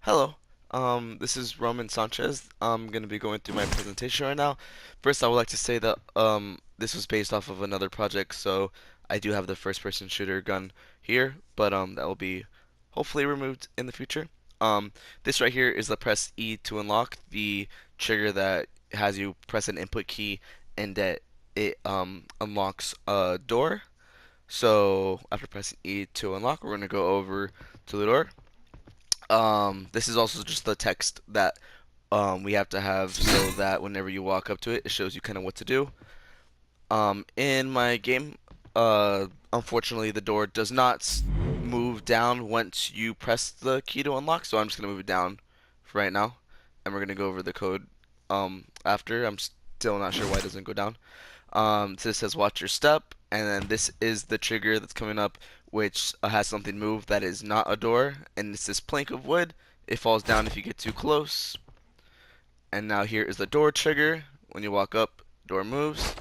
Hello, this is Roman Sanchez. I'm going to be going through my presentation right now. First, I would like to say that this was based off of another project, so I do have the first-person shooter gun here, but that will be hopefully removed in the future. This right here is the press E to unlock, the trigger that has you press an input key and that it unlocks a door. So after pressing E to unlock, we're going to go over to the door. This is also just the text that we have to have so that whenever you walk up to it, it shows you kind of what to do. In my game, unfortunately, the door does not move down once you press the key to unlock, so I'm just gonna move it down for right now, and we're gonna go over the code after. I'm still not sure why it doesn't go down. So it says watch your step, and then this is the trigger that's coming up, which has something move that is not a door, and it's this plank of wood. It falls down if you get too close. And now here is the door trigger. When you walk up, door moves.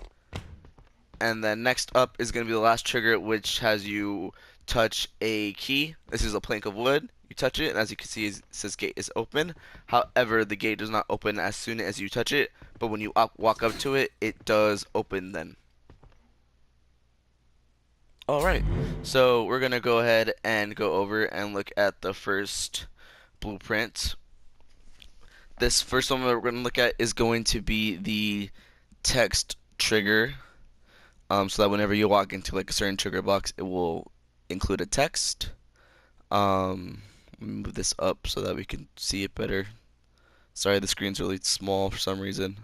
And then next up is going to be the last trigger, which has you touch a key. This is a plank of wood. You touch it, and as you can see, it says gate is open. However, the gate does not open as soon as you touch it, but when you walk up to it, it does open then. Alright, so we're going to go ahead and go over and look at the first blueprint. This first one that we're going to look at is going to be the text trigger. So that whenever you walk into like a certain trigger box, it will include a text. Let me move this up so that we can see it better. Sorry, the screen's really small for some reason.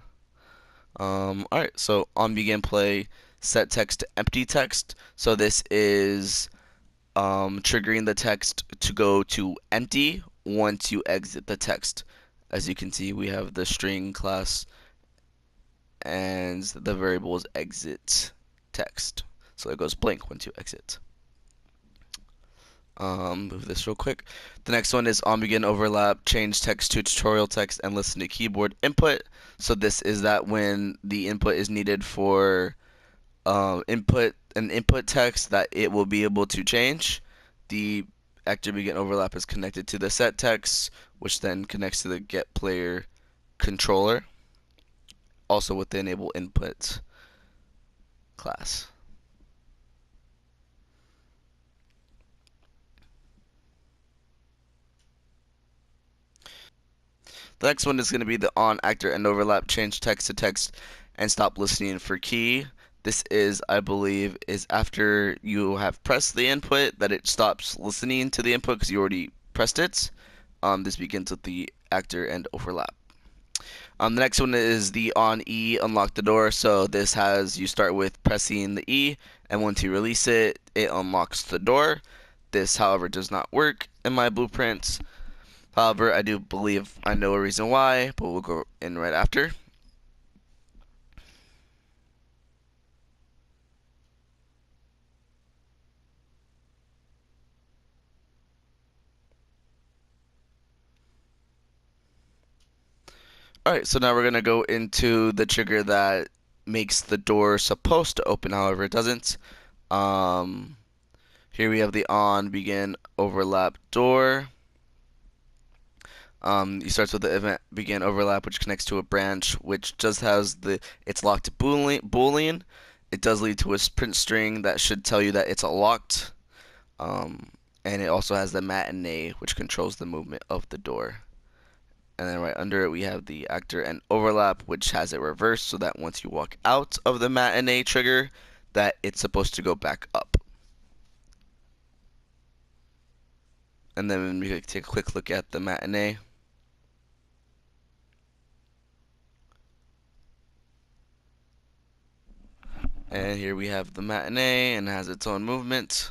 Alright, so on begin play, set text to empty text. So this is triggering the text to go to empty once you exit the text. As you can see, we have the string class and the variable is exit text. So it goes blank once you exit. Move this real quick. The next one is on begin overlap, change text to tutorial text, and listen to keyboard input. So this is that when the input is needed for input text that it will be able to change. The actor begin overlap is connected to the set text, which then connects to the get player controller, also with the enable input class. The next one is going to be the on actor and overlap, change text to text, and stop listening for key. This is, I believe, is after you have pressed the input that it stops listening to the input because you already pressed it. This begins with the actor and overlap. The next one is the on E, unlock the door. So this has you start with pressing the E, and once you release it, it unlocks the door. This, however, does not work in my blueprints. However, I do believe I know a reason why, but we'll go in right after. Alright, so now we're going to go into the trigger that makes the door supposed to open, however it doesn't. Here we have the on, begin, overlap, door. It starts with the event begin overlap, which connects to a branch, which just has it's locked to boolean. It does lead to a print string that should tell you that it's locked. And it also has the matinee, which controls the movement of the door. And then right under it, we have the actor and overlap, which has it reversed, so that once you walk out of the matinee trigger, that it's supposed to go back up. And then we take a quick look at the matinee. And here we have the matinee, and it has its own movement.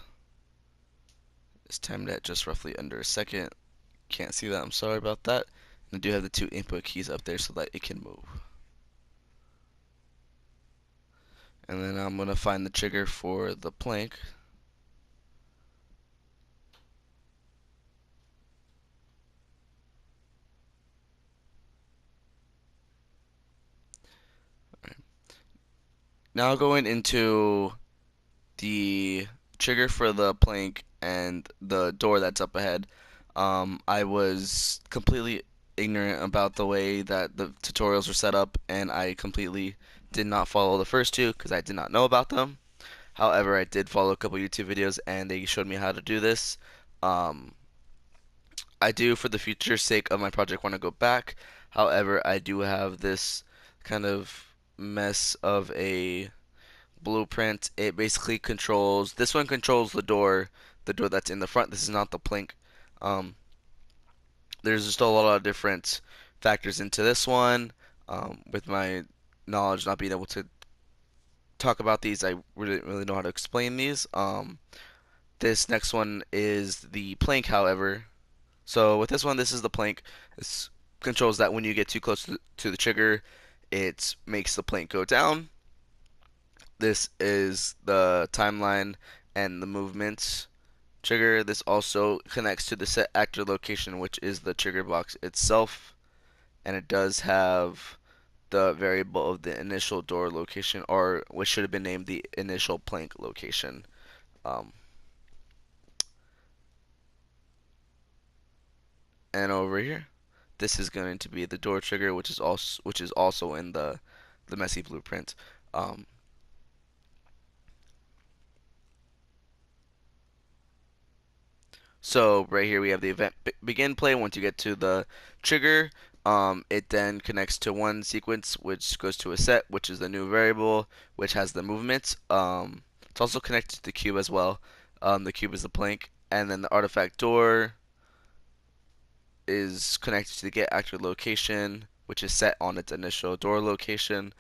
It's timed at just roughly under a second. Can't see that, I'm sorry about that. And I do have the two input keys up there so that it can move. And then I'm going to find the trigger for the plank. Now going into the trigger for the plank and the door that's up ahead. I was completely ignorant about the way that the tutorials were set up, and I completely did not follow the first two because I did not know about them. However, I did follow a couple YouTube videos, and they showed me how to do this. Um, I do, for the future sake of my project, want to go back. However, I do have this kind of mess of a blueprint. It basically controls, this one controls the door that's in the front. This is not the plank. Um, there's just a lot of different factors into this one. With my knowledge not being able to talk about these, I really know how to explain these. This next one is the plank, however. So with this one, this is the plank. This controls that when you get too close to the trigger, it makes the plank go down. This is the timeline and the movements trigger. This also connects to the set actor location, which is the trigger box itself, and it does have the variable of the initial door location, or which should have been named the initial plank location. Um, and over here, this is going to be the door trigger, which is also in the messy blueprint. Um, So right here we have the event begin play. Once you get to the trigger, it then connects to one sequence, which goes to a set, which is the new variable, which has the movement. It's also connected to the cube as well. The cube is the plank, and then the artifact door is connected to the get actor location, which is set on its initial door location.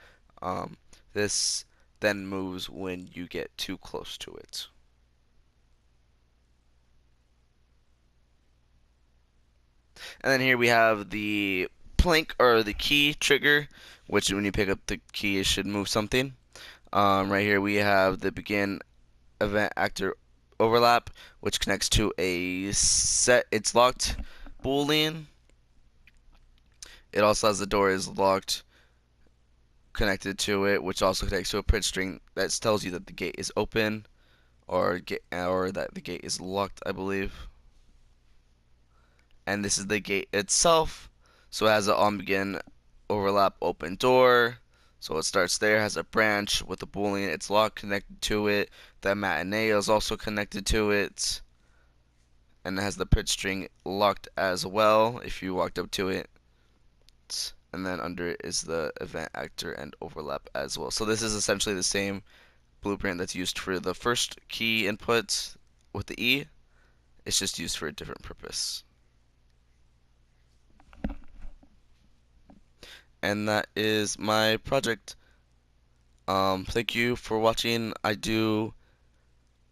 This then moves when you get too close to it. And then here we have the plank or the key trigger, which when you pick up the key, it should move something. Right here we have the begin event actor overlap, which connects to a set. It's locked boolean. It also has the door is locked connected to it, which also connects to a print string that tells you that the gate is open or that the gate is locked, I believe. And this is the gate itself. So it has an on begin overlap open door. So it starts there, has a branch with a boolean, it's locked connected to it. The matinee is also connected to it. And it has the pitch string locked as well if you walked up to it. And then under it is the event actor and overlap as well. So this is essentially the same blueprint that's used for the first key input with the E. It's just used for a different purpose. And that is my project. Thank you for watching. I did,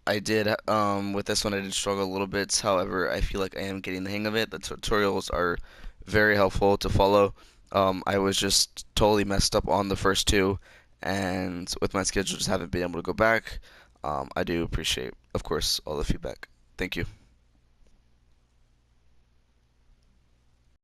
with this one I did struggle a little bit. However, I feel like I am getting the hang of it. The tutorials are very helpful to follow. I was just totally messed up on the first two, and with my schedule, just haven't been able to go back. I do appreciate, of course, all the feedback. Thank you.